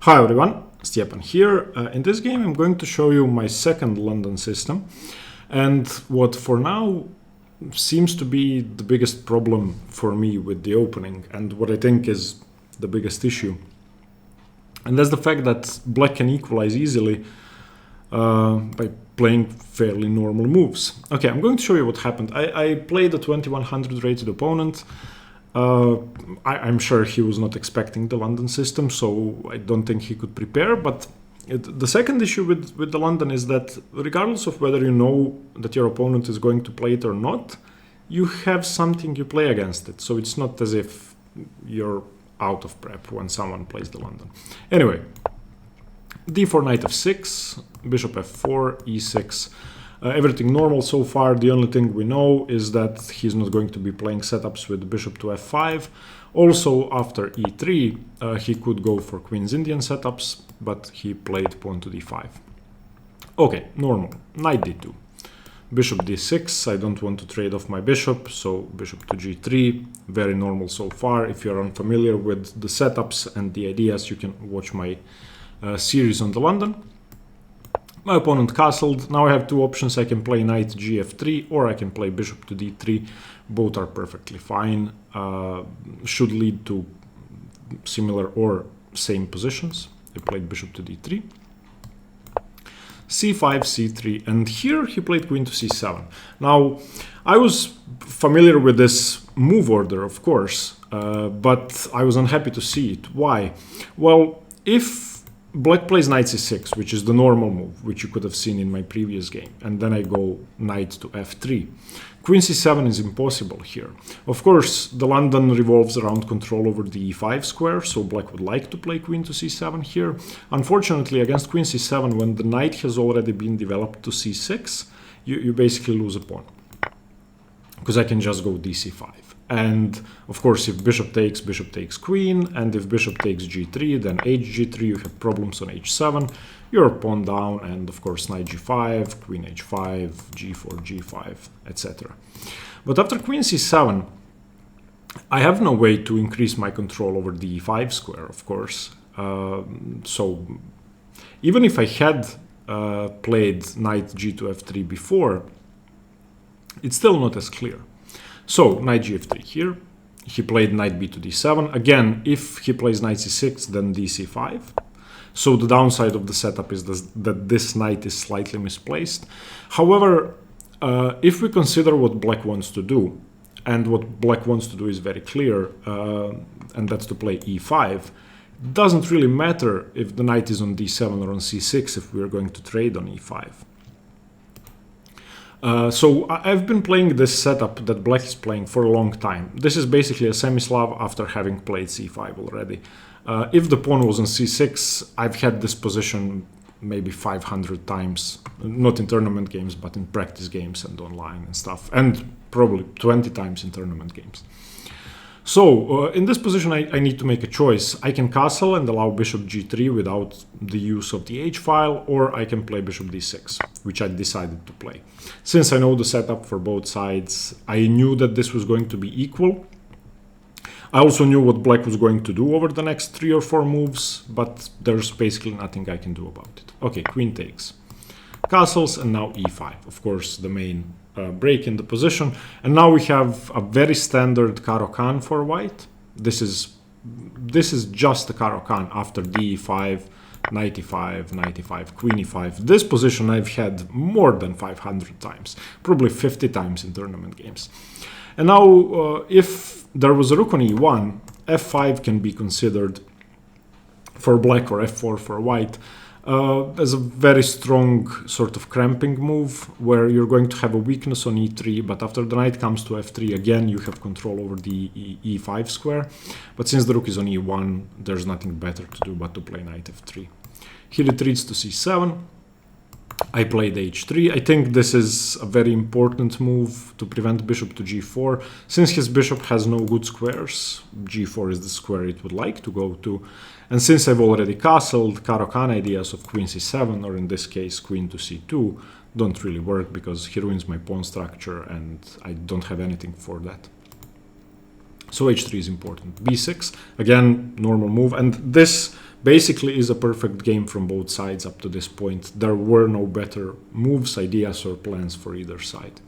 Hi everyone, Stepan here. In this game I'm going to show you my second London system and what for now seems to be the biggest problem for me with the opening and what I think is the biggest issue. And that's the fact that black can equalize easily by playing fairly normal moves. Okay, I'm going to show you what happened. I played a 2100 rated opponent. I'm sure he was not expecting the London system, so I don't think he could prepare. But the second issue with the London is that regardless of whether you know that your opponent is going to play it or not, you have something you play against it. So it's not as if you're out of prep when someone plays the London. Anyway, d4 knight f6, bishop f4, e6. Everything normal so far. The only thing we know is that he's not going to be playing setups with bishop to f5. Also, after e3, he could go for Queen's Indian setups, but he played pawn to d5. Okay, normal. Knight d2. Bishop d6. I don't want to trade off my bishop, so bishop to g3. Very normal so far. If you're unfamiliar with the setups and the ideas, you can watch my series on the London. My opponent castled. Now I have two options. I can play knight gf3 or I can play bishop to d3. Both are perfectly fine. Should lead to similar or same positions. I played bishop to d3. c5, c3, and here he played queen to c7. Now, I was familiar with this move order, of course, but I was unhappy to see it. Why? Well, if black plays knight c6, which is the normal move, which you could have seen in my previous game, and then I go knight to f3. Queen c7 is impossible here. Of course, the London revolves around control over the e5 square, so black would like to play queen to c7 here. Unfortunately, against queen c7, when the knight has already been developed to c6, you basically lose a pawn, because I can just go dc5. And of course, if bishop takes queen, and if bishop takes g3, then hg3, you have problems on h7, your pawn down, and of course knight g5, queen h5, g4, g5, etc. But after queen c7, I have no way to increase my control over the e5 square, of course. So even if I had played knight g to f3 before, it's still not as clear. So, knight gf3 here, he played knight b to d7. Again, if he plays knight c6, then dc5. So the downside of the setup is that this knight is slightly misplaced. However, if we consider what black wants to do, and what black wants to do is very clear, and that's to play e5, it doesn't really matter if the knight is on d7 or on c6 if we are going to trade on e5. So I've been playing this setup that black is playing for a long time. This is basically a semi-Slav after having played c5 already. If the pawn was on c6, I've had this position maybe 500 times, not in tournament games, but in practice games and online and stuff, and probably 20 times in tournament games. So, in this position, I need to make a choice. I can castle and allow bishop g3 without the use of the h-file, or I can play bishop d6, which I decided to play. Since I know the setup for both sides, I knew that this was going to be equal. I also knew what black was going to do over the next 3 or 4 moves, but there's basically nothing I can do about it. Okay, queen takes. Castles, and now e5. Of course, the main break in the position, and now we have a very standard Caro-Kann for white. This is just the Caro-Kann after d5, knight e5, knight e5, queen e5. This position I've had more than 500 times, probably 50 times in tournament games. And now, if there was a rook on e1, f5 can be considered for black or f4 for white as a very strong sort of cramping move where you're going to have a weakness on e3, but after the knight comes to f3, again you have control over the e5 square. But since the rook is on e1, there's nothing better to do but to play knight f3. He retreats to c7. I played h3. I think this is a very important move to prevent bishop to g4. Since his bishop has no good squares, g4 is the square it would like to go to. And since I've already castled, Caro-Kann ideas of queen c7, or in this case queen to c2, don't really work because he ruins my pawn structure and I don't have anything for that. So h3 is important. b6, again, normal move. And this Basically is a perfect game from both sides up to this point. There were no better moves, ideas or plans for either side.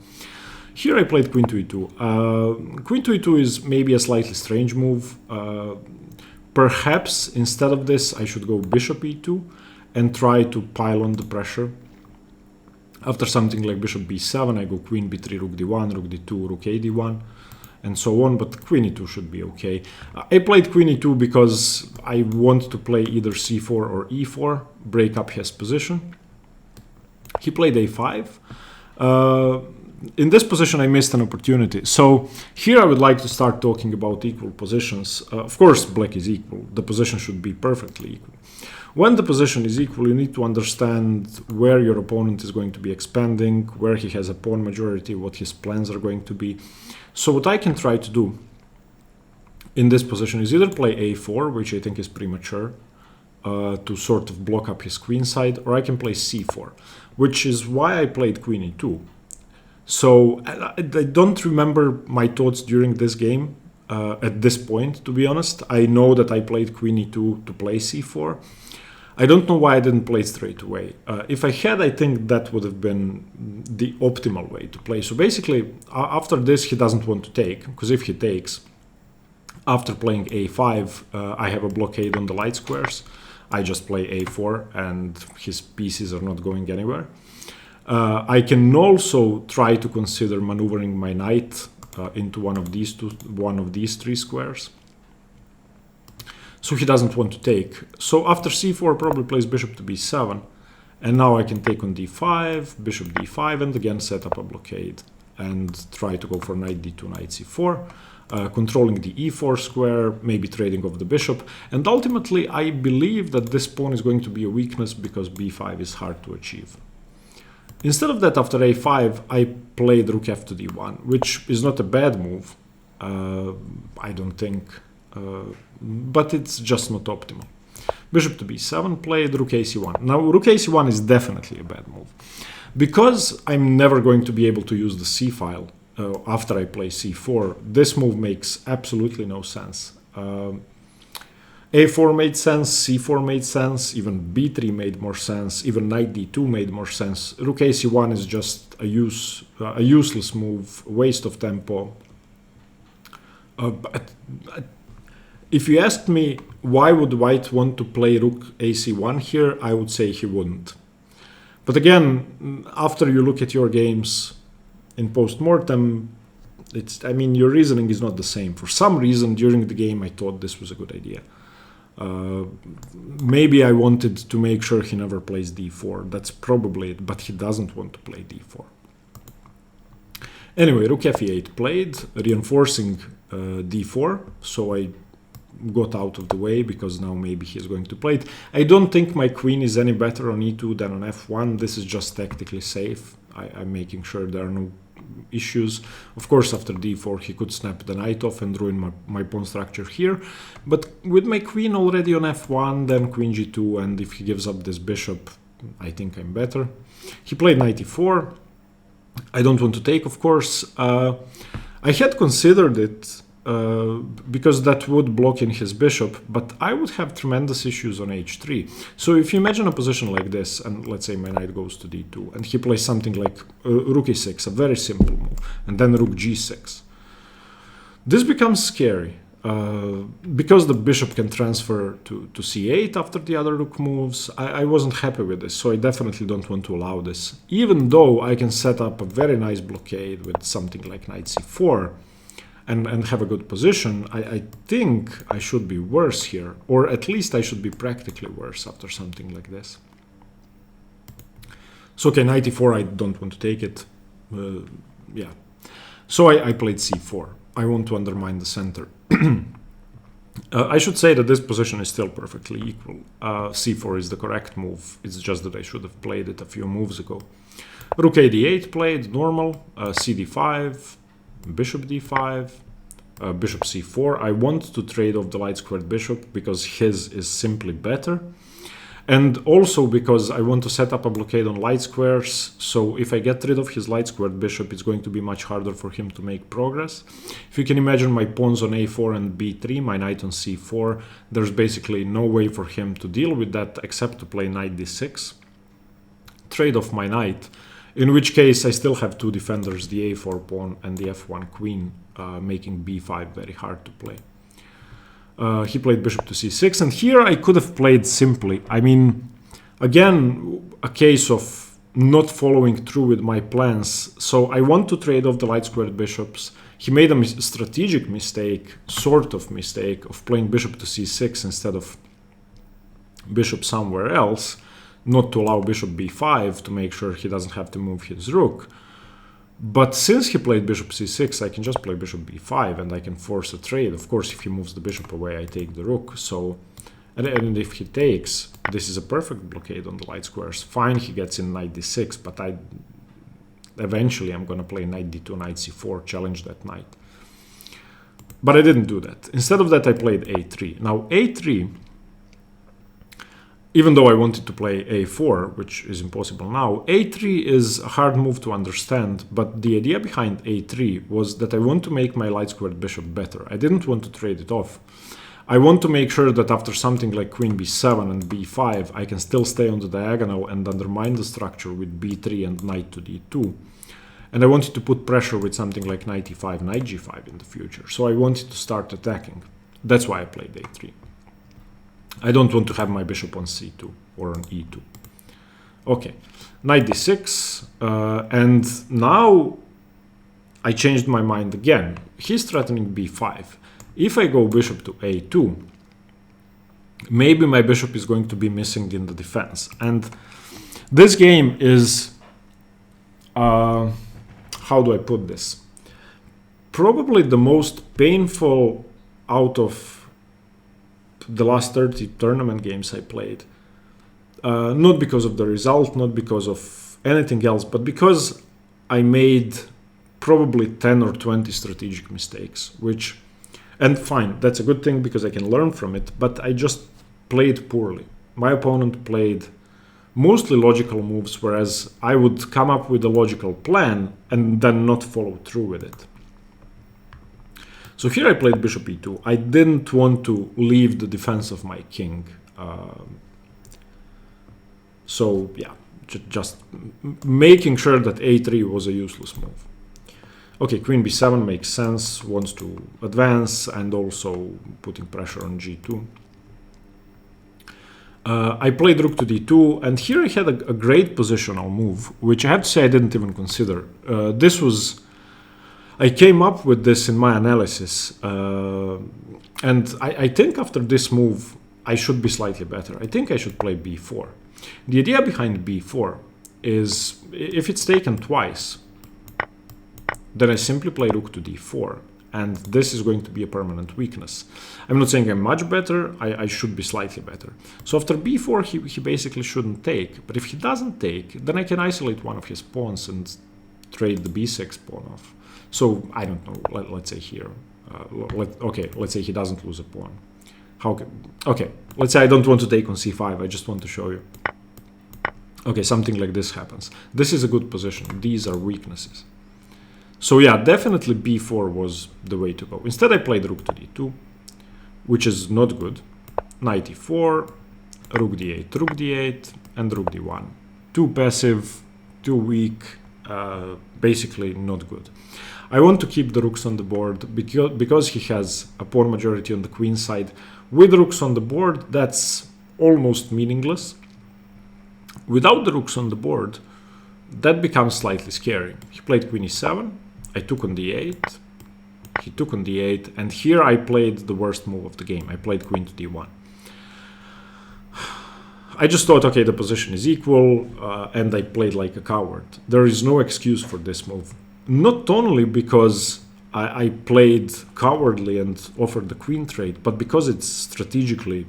Here I played queen to e2. Queen to e2 is maybe a slightly strange move. Perhaps instead of this I should go bishop e2 and try to pile on the pressure. After something like bishop b7 I go queen b3 rook d1, rook d2, rook ad1 and so on, but queen e2 should be okay. I played queen e2 because I want to play either c4 or e4, break up his position. He played a5. In this position I missed an opportunity. So here I would like to start talking about equal positions. Of course black is equal. The position should be perfectly equal. When the position is equal, you need to understand where your opponent is going to be expanding, where he has a pawn majority, what his plans are going to be. So what I can try to do in this position is either play a4, which I think is premature, to sort of block up his queen side, or I can play c4, which is why I played queen e2. So I don't remember my thoughts during this game at this point, to be honest. I know that I played queen e2 to play c4. I don't know why I didn't play straight away. If I had, I think that would have been the optimal way to play. So basically, after this, he doesn't want to take, because if he takes, after playing a5, I have a blockade on the light squares. I just play a4, and his pieces are not going anywhere. I can also try to consider maneuvering my knight into one of these three squares. So he doesn't want to take. So after c4 probably plays bishop to b7, and now I can take on d5, bishop d5, and again set up a blockade and try to go for knight d2, knight c4, controlling the e4 square, maybe trading off the bishop. And ultimately I believe that this pawn is going to be a weakness because b5 is hard to achieve. Instead of that, after a5, I played rook f to d1, which is not a bad move, I don't think, but it's just not optimal. Bishop to b7 played, rook ac1. Now, rook ac1 is definitely a bad move. Because I'm never going to be able to use the c file after I play c4, this move makes absolutely no sense. A4 made sense, c4 made sense, even b3 made more sense, even knight d2 made more sense. Rook ac1 is just a useless move, waste of tempo. If you asked me why would white want to play rook ac1 here, I would say he wouldn't. But again, after you look at your games in post-mortem, your reasoning is not the same. For some reason, during the game, I thought this was a good idea. Maybe I wanted to make sure he never plays d4. That's probably it, but he doesn't want to play d4. Anyway, rook fe8 played, reinforcing d4, so I got out of the way because now maybe he's going to play it. I don't think my queen is any better on e2 than on f1. This is just tactically safe. I'm making sure there are no issues. Of course, after d4 he could snap the knight off and ruin my pawn structure here, but with my queen already on f1, then queen g2, and if he gives up this bishop, I think I'm better. He played knight e4. I don't want to take, of course. I had considered it because that would block in his bishop, but I would have tremendous issues on h3. So if you imagine a position like this, and let's say my knight goes to d2, and he plays something like rook e6, a very simple move, and then rook g6. This becomes scary, because the bishop can transfer to c8 after the other rook moves. I wasn't happy with this, so I definitely don't want to allow this. Even though I can set up a very nice blockade with something like knight c4, and have a good position, I think I should be worse here, or at least I should be practically worse after something like this. So okay, knight e4, I don't want to take it. Yeah. So I played c4. I want to undermine the center. I should say that this position is still perfectly equal. c4 is the correct move. It's just that I should have played it a few moves ago. Rook ad8 played, normal, cd5, bishop d5, bishop c4. I want to trade off the light squared bishop because his is simply better. And also because I want to set up a blockade on light squares, so if I get rid of his light squared bishop, it's going to be much harder for him to make progress. If you can imagine my pawns on a4 and b3, my knight on c4, there's basically no way for him to deal with that except to play knight d6, trade off my knight, in which case I still have two defenders, the a4 pawn and the f1 queen, making b5 very hard to play. He played bishop to c6, and here I could have played simply. I mean, again, a case of not following through with my plans. So I want to trade off the light squared bishops. He made a strategic mistake, sort of mistake, of playing bishop to c6 instead of bishop somewhere else, not to allow bishop b5 to make sure he doesn't have to move his rook. But since he played bishop c6, I can just play bishop b5 and I can force a trade. Of course, if he moves the bishop away, I take the rook. So, and if he takes, this is a perfect blockade on the light squares. Fine, he gets in knight d6, but eventually I'm going to play knight d2, knight c4, challenge that knight. But I didn't do that. Instead of that, I played a3. Now, a3, even though I wanted to play a4, which is impossible now, a3 is a hard move to understand, but the idea behind a3 was that I want to make my light squared bishop better. I didn't want to trade it off. I want to make sure that after something like queen b7 and b5, I can still stay on the diagonal and undermine the structure with b3 and knight to d2. And I wanted to put pressure with something like knight e5, knight g5 in the future. So I wanted to start attacking. That's why I played a3. I don't want to have my bishop on c2 or on e2. Okay, knight d6, and now I changed my mind again. He's threatening b5. If I go bishop to a2, maybe my bishop is going to be missing in the defense. And this game is, how do I put this? Probably the most painful out of the last 30 tournament games I played. Not because of the result, not because of anything else, but because I made probably 10 or 20 strategic mistakes, which, and fine, that's a good thing because I can learn from it, but I just played poorly. My opponent played mostly logical moves, whereas I would come up with a logical plan and then not follow through with it. So here I played bishop e2. I didn't want to leave the defense of my king. So yeah, just making sure that a3 was a useless move. Okay, queen b7 makes sense, wants to advance and also putting pressure on g2. I played rook to d2, and here I had a great positional move, which I have to say I didn't even consider. I came up with this in my analysis, and I think after this move I should be slightly better. I think I should play b4. The idea behind b4 is if it's taken twice, then I simply play rook to d4, and this is going to be a permanent weakness. I'm not saying I'm much better, I should be slightly better. So after b4 he basically shouldn't take, but if he doesn't take, then I can isolate one of his pawns and trade the b6 pawn off. So, I don't know, let's say here, okay, let's say he doesn't lose a pawn. Okay, let's say I don't want to take on c5, I just want to show you. Okay, something like this happens. This is a good position, these are weaknesses. So yeah, definitely b4 was the way to go. Instead I played rook to d2, which is not good. Knight e4, rook d8, and rook d1. Too passive, too weak, basically not good. I want to keep the rooks on the board because he has a pawn majority on the queen side. With rooks on the board, that's almost meaningless. Without the rooks on the board, that becomes slightly scary. He played queen e7, I took on d8, he took on d8, and here I played the worst move of the game. I played queen to d1. I just thought, okay, the position is equal, and I played like a coward. There is no excuse for this move. Not only because I played cowardly and offered the queen trade, but because it's strategically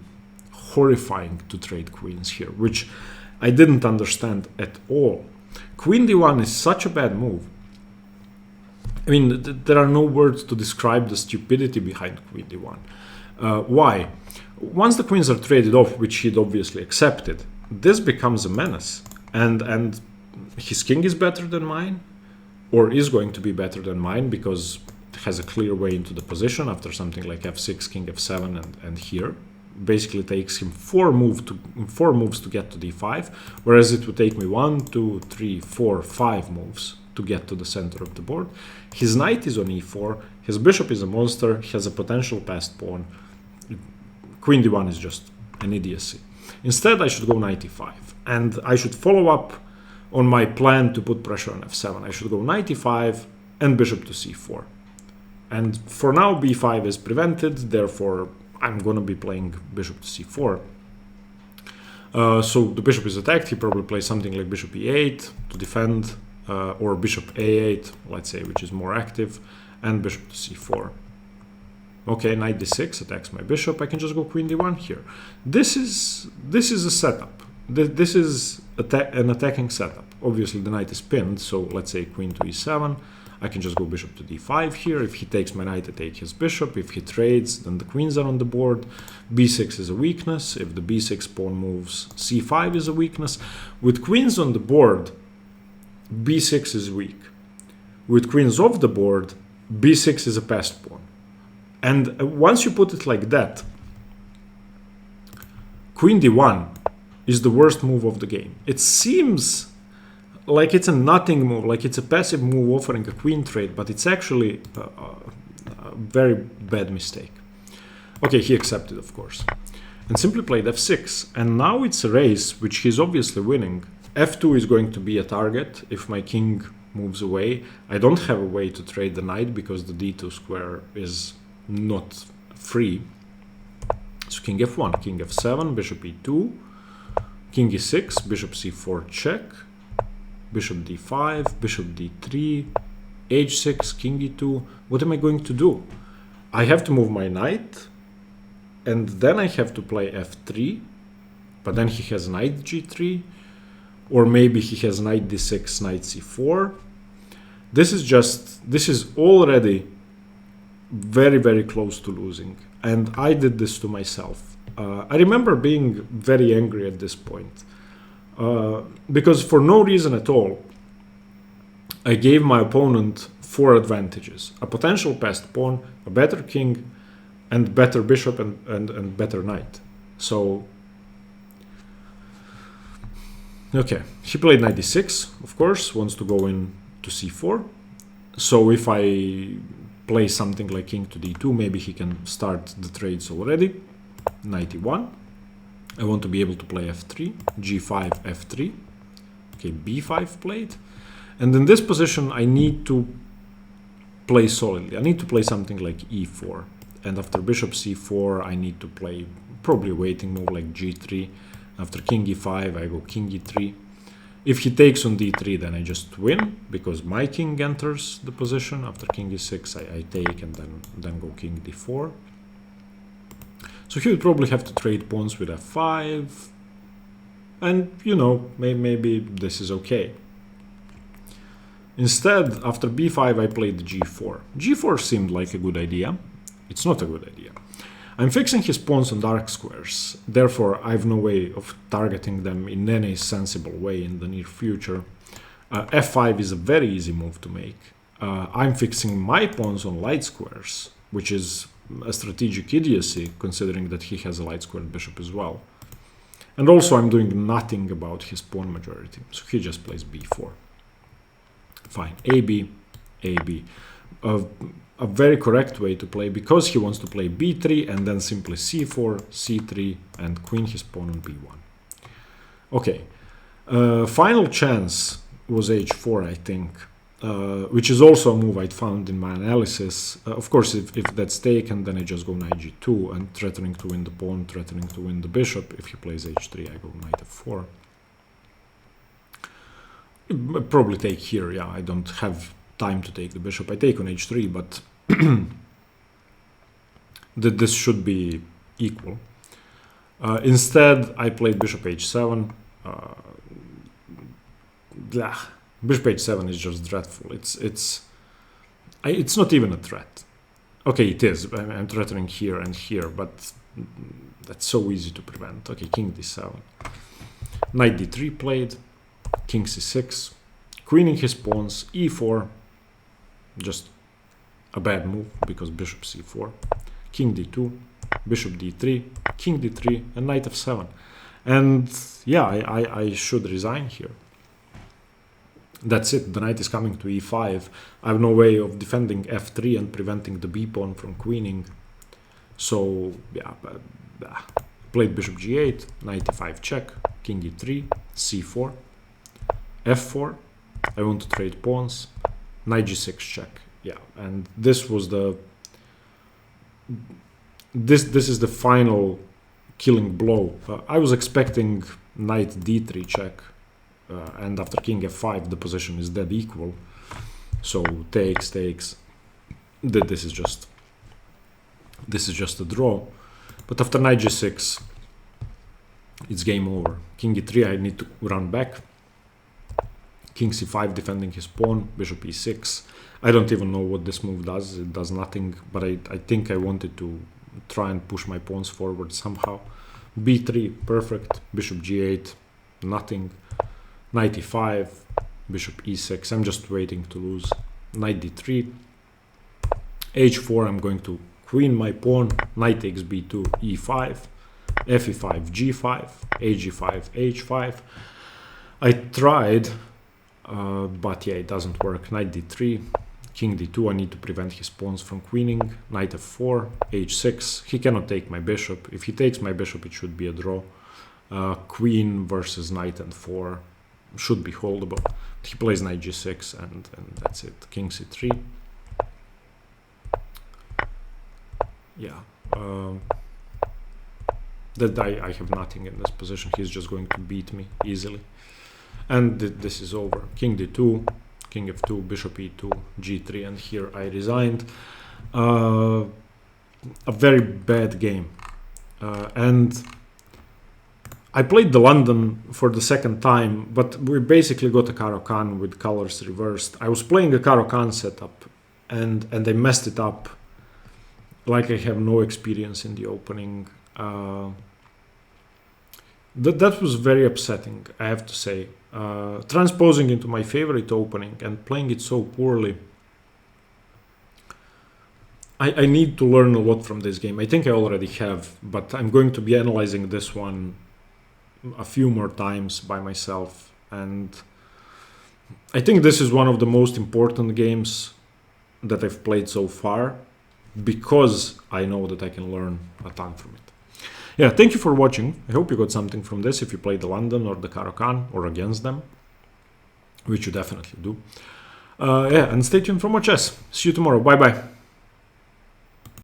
horrifying to trade queens here, which I didn't understand at all. Queen d1 is such a bad move. I mean, there are no words to describe the stupidity behind queen d1. Why? Once the queens are traded off, which he'd obviously accepted, this becomes a menace. And his king is better than mine, or is going to be better than mine, because it has a clear way into the position after something like f6, king f7, and here. Basically takes him 4 moves to get to d5, whereas it would take me 1, 2, 3, 4, 5 moves to get to the center of the board. His knight is on e4, his bishop is a monster, he has a potential passed pawn. Queen d1 is just an idiocy. Instead, I should go knight e5, and I should follow up on my plan to put pressure on f7. I should go knight e5 and bishop to c4. And for now, b5 is prevented, therefore I'm going to be playing bishop to c4. So the bishop is attacked, he probably plays something like bishop e8 to defend, or bishop a8, let's say, which is more active, and bishop to c4. Okay, knight d6 attacks my bishop. I can just go queen d1 here. This is a setup. This is an attacking setup. Obviously, the knight is pinned, so let's say queen to e7. I can just go bishop to d5 here. If he takes my knight, I take his bishop. If he trades, then the queens are on the board. b6 is a weakness. If the b6 pawn moves, c5 is a weakness. With queens on the board, b6 is weak. With queens off the board, b6 is a passed pawn. And once you put it like that, queen d1 is the worst move of the game. It seems like it's a nothing move, like it's a passive move offering a queen trade, but it's actually a very bad mistake. Okay, he accepted, of course, and simply played f6. And now it's a race, which he's obviously winning. f2 is going to be a target if my king moves away. I don't have a way to trade the knight because the d2 square is not free. So king f1, king f7, bishop e2, king e6, bishop c4 check, bishop d5, bishop d3, h6, king e2. What am I going to do? I have to move my knight, and then I have to play f3, but then he has knight g3, or maybe he has knight d6, knight c4. This is already very, very close to losing, and I did this to myself. I remember being very angry at this point, because for no reason at all, I gave my opponent 4 advantages: a potential passed pawn, a better king, and better bishop and better knight. So, okay, he played knight d6, of course, wants to go in to c4. So if I play something like king to d2, maybe he can start the trades already. Knight e1. I want to be able to play f3, g5, f3. Okay, b5 played. And in this position, I need to play solidly. I need to play something like e4. And after bishop c4, I need to play probably a waiting move like g3. After king e5, I go king e3. If he takes on d3, then I just win, because my king enters the position. After king e6, I take and then go king d4. So he would probably have to trade pawns with f5. And, you know, maybe this is okay. Instead, after b5, I played g4. g4 seemed like a good idea. It's not a good idea. I'm fixing his pawns on dark squares, therefore I have no way of targeting them in any sensible way in the near future. f5 is a very easy move to make. I'm fixing my pawns on light squares, which is a strategic idiocy considering that he has a light squared bishop as well. And also I'm doing nothing about his pawn majority, so he just plays b4. Fine, ab, ab. A very correct way to play, because he wants to play b3 and then simply c4, c3, and queen his pawn on b1. Okay, final chance was h4, I think, which is also a move I'd found in my analysis. Of course, if that's taken, then I just go knight g2 and threatening to win the pawn, threatening to win the bishop. If he plays h3, I go knight f4. I'd probably take here, yeah, I don't have time to take the bishop. I take on h3, but this should be equal. Instead, I played bishop h7. Bishop h7 is just dreadful. It's not even a threat. Okay, it is. I'm threatening here and here, but that's so easy to prevent. Okay, king d7. Knight d3 played, king c6, queening his pawns, e4, just a bad move because bishop c4, king d2, bishop d3, king d3, and knight f7. And yeah, I should resign here. That's it, the knight is coming to e5. I have no way of defending f3 and preventing the b pawn from queening. So yeah, played bishop g8, knight e5 check, king e3, c4, f4. I want to trade pawns, knight g6 check. Yeah, and this was the this is the final killing blow. I was expecting knight d3 check, and after king f5 the position is dead equal. So takes. This is just a draw. But after knight g6, it's game over. King e3, I need to run back. King c5 defending his pawn, bishop e6. I don't even know what this move does. It does nothing, but I think I wanted to try and push my pawns forward somehow. b3, perfect. Bishop g8, nothing. Knight e5, bishop e6. I'm just waiting to lose. Knight d3. h4, I'm going to queen my pawn. Knight takes b2, e5. fe5, g5, ag5, h5. I tried, but yeah, it doesn't work. Knight d3, king d2. I need to prevent his pawns from queening. Knight f4, h6. He cannot take my bishop. If he takes my bishop, it should be a draw. Queen versus knight and 4 should be holdable. He plays knight g6, and that's it. King c3. Yeah. That I have nothing in this position. He's just going to beat me easily. And this is over. King d2, king f2, bishop e2, g3, and here I resigned. A very bad game. And I played the London for the second time, but we basically got a Caro-Kann with colors reversed. I was playing a Caro-Kann setup, and I messed it up. Like I have no experience in the opening. That was very upsetting, I have to say. Transposing into my favorite opening and playing it so poorly. I need to learn a lot from this game. I think I already have, but I'm going to be analyzing this one a few more times by myself. And I think this is one of the most important games that I've played so far, because I know that I can learn a ton from it. Yeah, thank you for watching. I hope you got something from this if you played the London or the Caro-Kann or against them, which you definitely do. Yeah, and stay tuned for more chess. See you tomorrow. Bye bye.